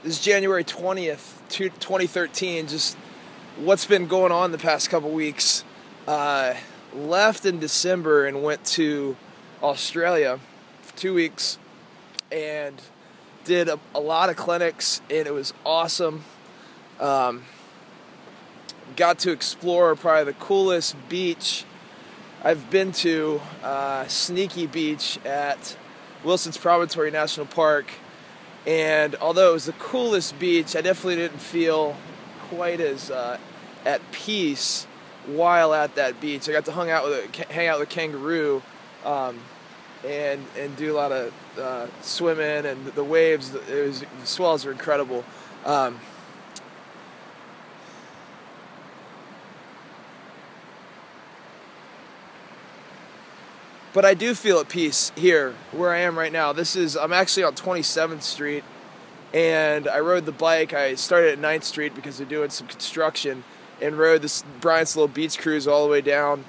This is January 20th, 2013. Just what's been going on the past couple weeks. Left in December and went to Australia for 2 weeks and did a lot of clinics, and it was awesome. Got to explore probably the coolest beach I've been to, Sneaky Beach at Wilson's Promontory National Park. And although it was the coolest beach, I definitely didn't feel quite as at peace while at that beach. I got to hang out with a kangaroo and do a lot of swimming, and the waves, the swells were incredible. But I do feel at peace here, where I am right now. I'm actually on 27th Street, and I rode the bike. I started at 9th Street because they're doing some construction, and rode this Bryant's Little Beach Cruise all the way down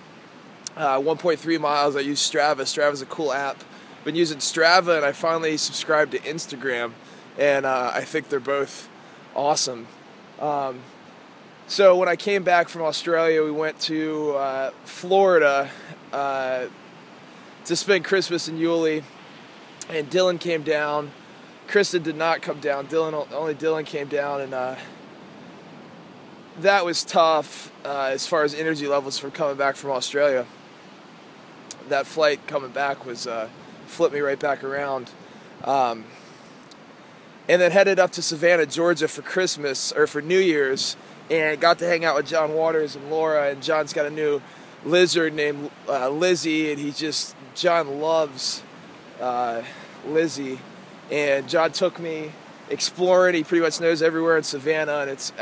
1.3 miles. I use Strava. Strava's a cool app. Been using Strava, and I finally subscribed to Instagram, and I think they're both awesome. So when I came back from Australia, we went to Florida to spend Christmas in Yulee, and Dylan came down. Kristen did not come down. Only Dylan came down, and that was tough as far as energy levels for coming back from Australia. That flight coming back was flipped me right back around. And then headed up to Savannah, Georgia for Christmas, or for New Year's, and got to hang out with John Waters and Laura, and John's got a new lizard named Lizzie, and John loves Lizzie, and John took me exploring. He pretty much knows everywhere in Savannah, and it's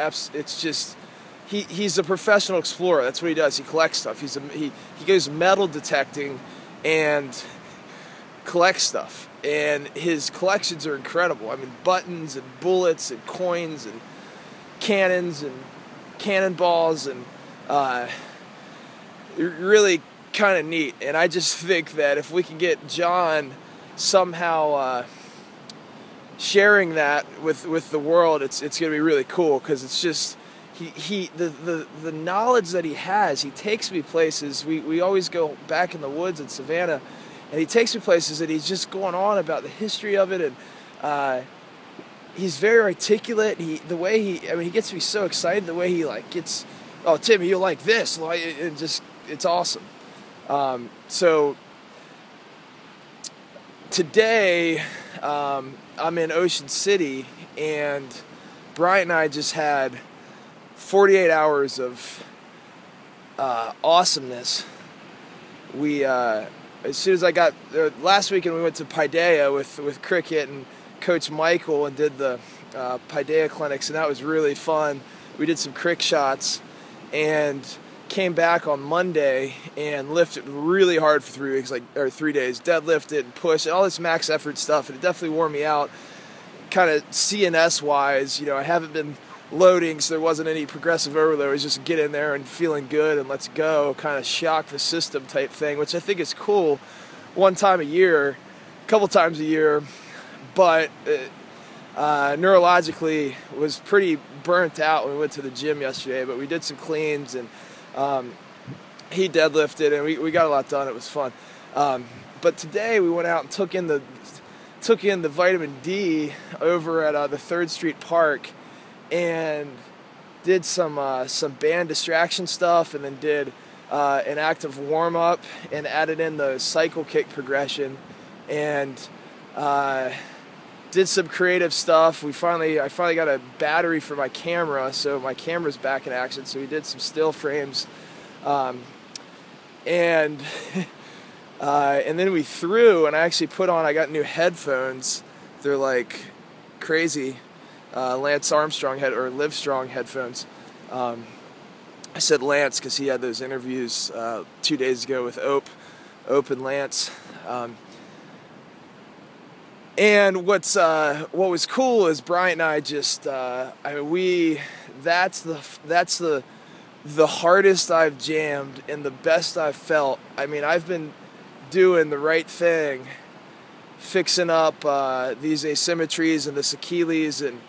just he's a professional explorer. That's what he does. He collects stuff. He goes metal detecting and collects stuff, and his collections are incredible. I mean, buttons and bullets and coins and cannons and cannonballs, and really kind of neat. And I just think that if we can get John somehow sharing that with the world, it's going to be really cool, because it's just the knowledge that he has. He takes me places. We always go back in the woods in Savannah, and he takes me places, and he's just going on about the history of it, and he's very articulate. He gets me so excited the way he gets, "Oh, Timmy, you'll like this," and just, it's awesome. So today I'm in Ocean City, and Bryant and I just had 48 hours of awesomeness. We as soon as I got last weekend, we went to Paideia with Cricket and Coach Michael, and did the Paideia clinics, and that was really fun. We did some crick shots, and came back on Monday and lifted really hard for 3 weeks, 3 days. Deadlifted and pushed, all this max effort stuff, and it definitely wore me out. Kind of CNS wise, I haven't been loading, so there wasn't any progressive overload. It was just get in there and feeling good and let's go, kind of shock the system type thing, which I think is cool one time a year, a couple times a year, but neurologically was pretty burnt out when we went to the gym yesterday. But we did some cleans, and he deadlifted, and we got a lot done. It was fun. But today we went out and took in the vitamin D over at the 3rd Street Park, and did some band distraction stuff, and then did an active warm up, and added in the cycle kick progression, and did some creative stuff. I finally got a battery for my camera, so my camera's back in action. So we did some still frames, and and then we threw, and I actually I got new headphones. They're like crazy Lance Armstrong or Livestrong headphones. I said Lance because he had those interviews 2 days ago with Ope and Lance. And what was cool is Bryant and I just that's the hardest I've jammed and the best I've felt. I mean, I've been doing the right thing, fixing up these asymmetries and this Achilles, and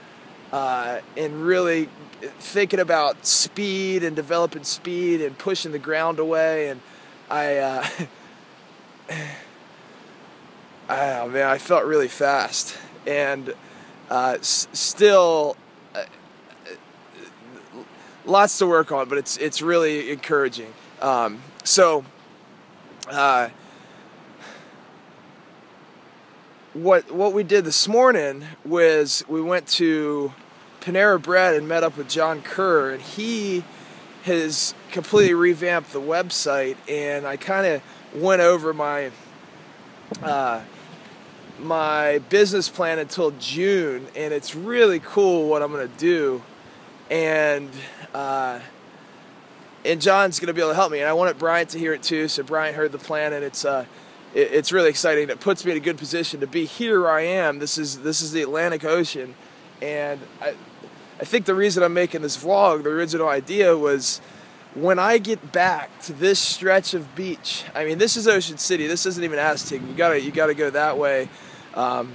and really thinking about speed and developing speed and pushing the ground away. And I felt really fast, and still lots to work on, but it's really encouraging. What we did this morning was we went to Panera Bread and met up with John Kerr, and he has completely revamped the website, and I kind of went over my my business plan until June, and it's really cool what I'm going to do, and John's going to be able to help me, and I wanted Brian to hear it too, so Brian heard the plan, and it's really exciting. It puts me in a good position to be here where I am. This is the Atlantic Ocean, and I think the reason I'm making this vlog, the original idea was when I get back to this stretch of beach. I mean, this is Ocean City. This isn't even Aztec. You gotta go that way, a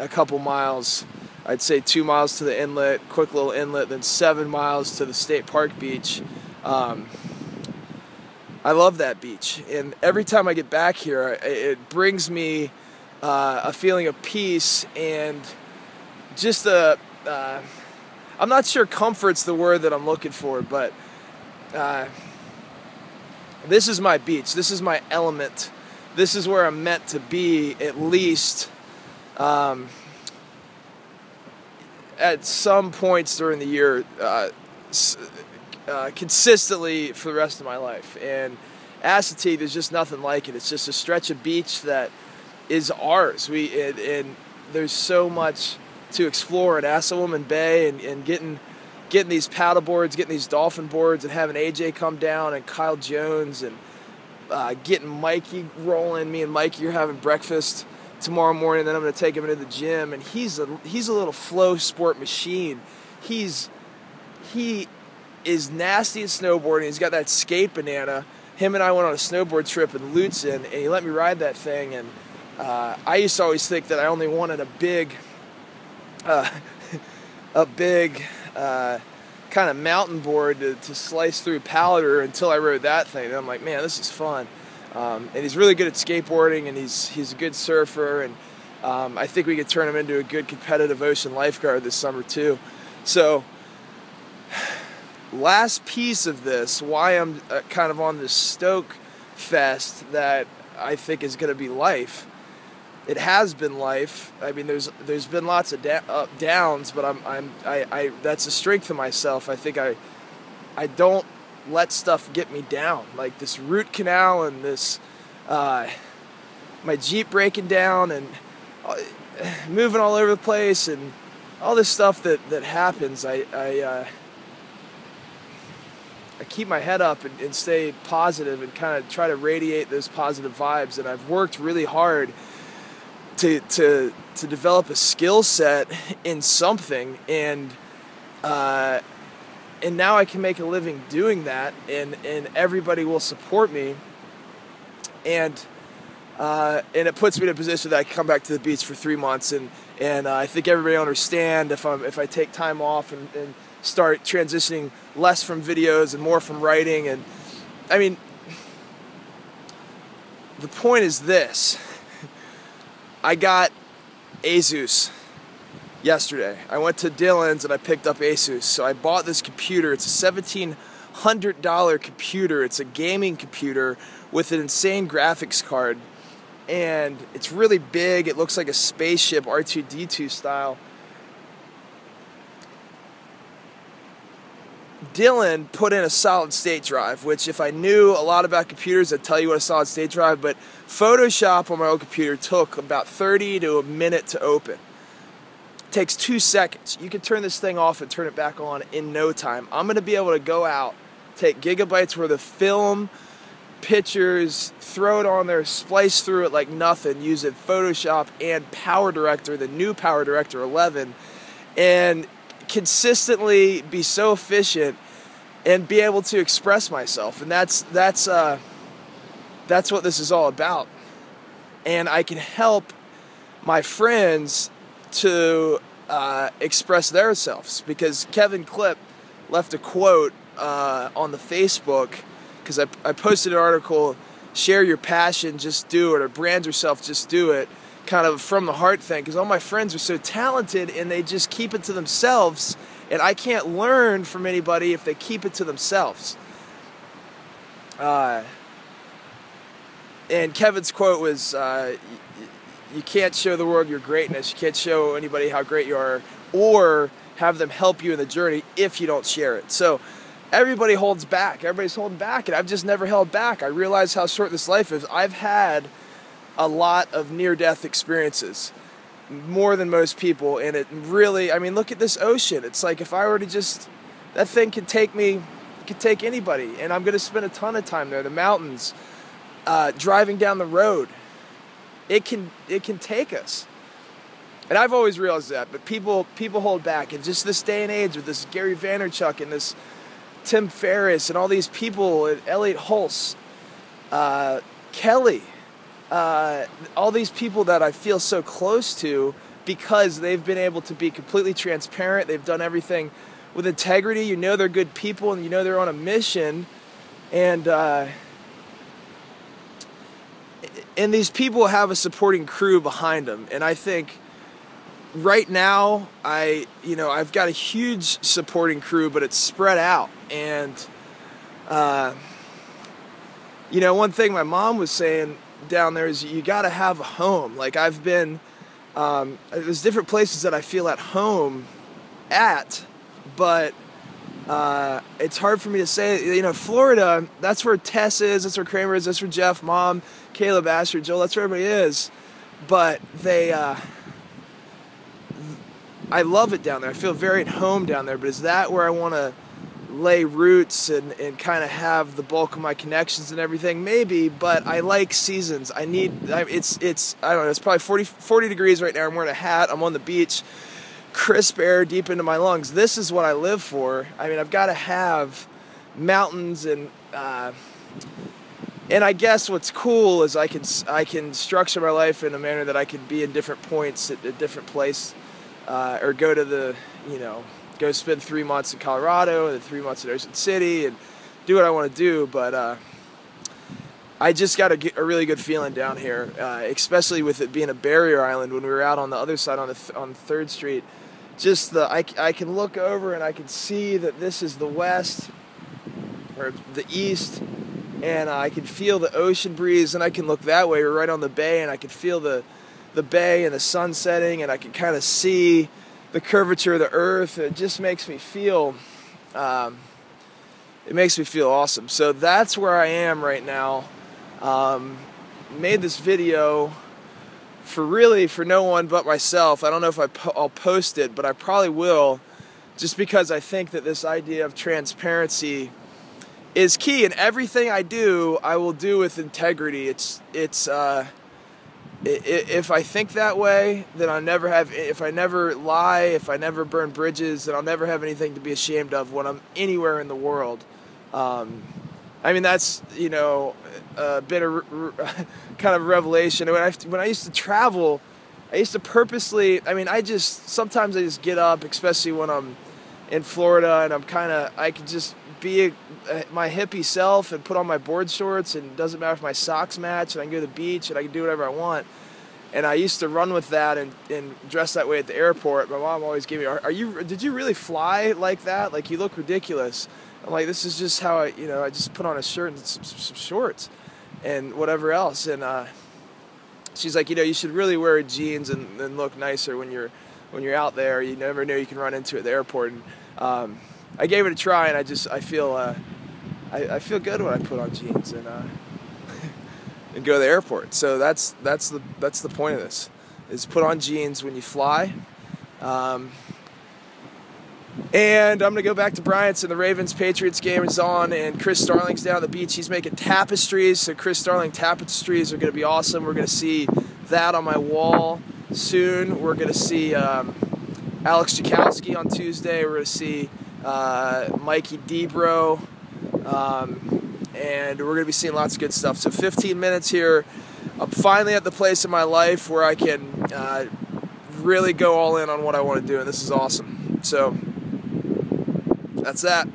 couple miles. I'd say 2 miles to the inlet, quick little inlet, then 7 miles to the State Park beach. I love that beach, and every time I get back here, it brings me a feeling of peace and just I'm not sure comfort's the word that I'm looking for, but this is my beach. This is my element. This is where I'm meant to be, at least at some points during the year, consistently for the rest of my life. And Assateague, there's just nothing like it. It's just a stretch of beach that is ours. And there's so much to explore in Assawoman Bay, and getting these paddle boards, getting these dolphin boards, and having AJ come down, and Kyle Jones, and getting Mikey rolling. Me and Mikey are having breakfast tomorrow morning. Then I'm going to take him into the gym, and he's a little flow sport machine. He is nasty at snowboarding. He's got that skate banana. Him and I went on a snowboard trip in Lutzen, and he let me ride that thing. And I used to always think that I only wanted a big kind of mountain board to slice through powder until I rode that thing. And I'm like, man, this is fun. And he's really good at skateboarding, and he's a good surfer, and I think we could turn him into a good competitive ocean lifeguard this summer too. So last piece of this, why I'm kind of on this stoke fest that I think is going to be life. It has been life. I mean, there's been lots of downs, but I that's a strength of myself. I think I don't let stuff get me down. Like this root canal, and this my Jeep breaking down, and moving all over the place, and all this stuff that happens. I keep my head up and stay positive, and kind of try to radiate those positive vibes. And I've worked really hard to develop a skill set in something, and now I can make a living doing that, and everybody will support me, and it puts me in a position that I can come back to the beach for 3 months, and I think everybody will understand if I take time off and start transitioning less from videos and more from writing. And I mean, the point is this. I got Asus yesterday. I went to Dillon's and I picked up Asus. So I bought this computer. It's a $1,700 computer. It's a gaming computer with an insane graphics card. And it's really big. It looks like a spaceship, R2-D2 style. Dylan put in a solid state drive, which if I knew a lot about computers, I'd tell you what a solid state drive, but Photoshop on my old computer took about 30 to a minute to open. It takes 2 seconds. You can turn this thing off and turn it back on in no time. I'm going to be able to go out, take gigabytes worth of film, pictures, throw it on there, splice through it like nothing, using Photoshop and Power Director, the new Power Director 11, and consistently be so efficient and be able to express myself. And that's what this is all about. And I can help my friends to express themselves. Because Kevin Klipp left a quote on the Facebook, because I posted an article, share your passion, just do it, or brand yourself, just do it, kind of from the heart thing, because all my friends are so talented and they just keep it to themselves, and I can't learn from anybody if they keep it to themselves. And Kevin's quote was, you can't show the world your greatness, you can't show anybody how great you are, or have them help you in the journey if you don't share it. So everybody holds back, everybody's holding back, and I've just never held back. I realize how short this life is. I've had a lot of near-death experiences, more than most people, and it really, I mean, look at this ocean. It's like, if I were to just, that thing could take me, it could take anybody, and I'm going to spend a ton of time there. The mountains, driving down the road, it can take us. And I've always realized that, but people hold back. And just this day and age with this Gary Vaynerchuk and this Tim Ferriss and all these people, and Elliot Hulse, Kelly, all these people that I feel so close to, because they've been able to be completely transparent. They've done everything with integrity. You know they're good people, and you know they're on a mission. And these people have a supporting crew behind them. And I think right now, I've got a huge supporting crew, but it's spread out. And, one thing my mom was saying down there is you got to have a home. Like, I've been, there's different places that I feel at home at, but it's hard for me to say. Florida, that's where Tess is, that's where Kramer is, that's where Jeff, Mom, Caleb, Asher, Joel, that's where everybody is. But I love it down there. I feel very at home down there, but is that where I want to lay roots and kind of have the bulk of my connections and everything? Maybe, but I like seasons. I don't know, it's probably 40 degrees right now. I'm wearing a hat. I'm on the beach. Crisp air deep into my lungs. This is what I live for. I mean, I've got to have mountains, and I guess what's cool is I can structure my life in a manner that I can be in different points at a different place, or go spend 3 months in Colorado and 3 months in Ocean City and do what I want to do. But I just got a really good feeling down here, especially with it being a barrier island. When we were out on the other side on 3rd Street, just I can look over and I can see that this is the west or the east, and I can feel the ocean breeze, and I can look that way. We're right on the bay, and I can feel the bay and the sun setting, and I can kind of see the curvature of the earth. It just makes me feel, awesome. So that's where I am right now. Made this video for no one but myself. I don't know if I'll post it, but I probably will, just because I think that this idea of transparency is key, and everything I do, I will do with integrity. If I think that way, then if I never lie, if I never burn bridges, then I'll never have anything to be ashamed of when I'm anywhere in the world. That's, been a kind of revelation. When I used to travel, I used to purposely, sometimes I just get up, especially when I'm in Florida, and I could just be my hippie self and put on my board shorts, and it doesn't matter if my socks match, and I can go to the beach and I can do whatever I want. And I used to run with that and dress that way at the airport. My mom always gave me, did you really fly like that? Like, you look ridiculous. I'm like, this is just how I just put on a shirt and some shorts and whatever else. And she's like, you should really wear jeans and look nicer when you're out there. You never know, you can run into it at the airport. And I gave it a try, and I feel good when I put on jeans and go to the airport. So that's the point of this, is put on jeans when you fly. And I'm going to go back to Bryant's, and the Ravens-Patriots game is on, and Chris Starling's down at the beach. He's making tapestries, so Chris Starling tapestries are going to be awesome. We're going to see that on my wall soon. We're going to see Alex Jakowski on Tuesday. We're going to see Mikey Debro, and we're going to be seeing lots of good stuff. So 15 minutes here. I'm finally at the place in my life where I can really go all in on what I want to do, and this is awesome. So that's that.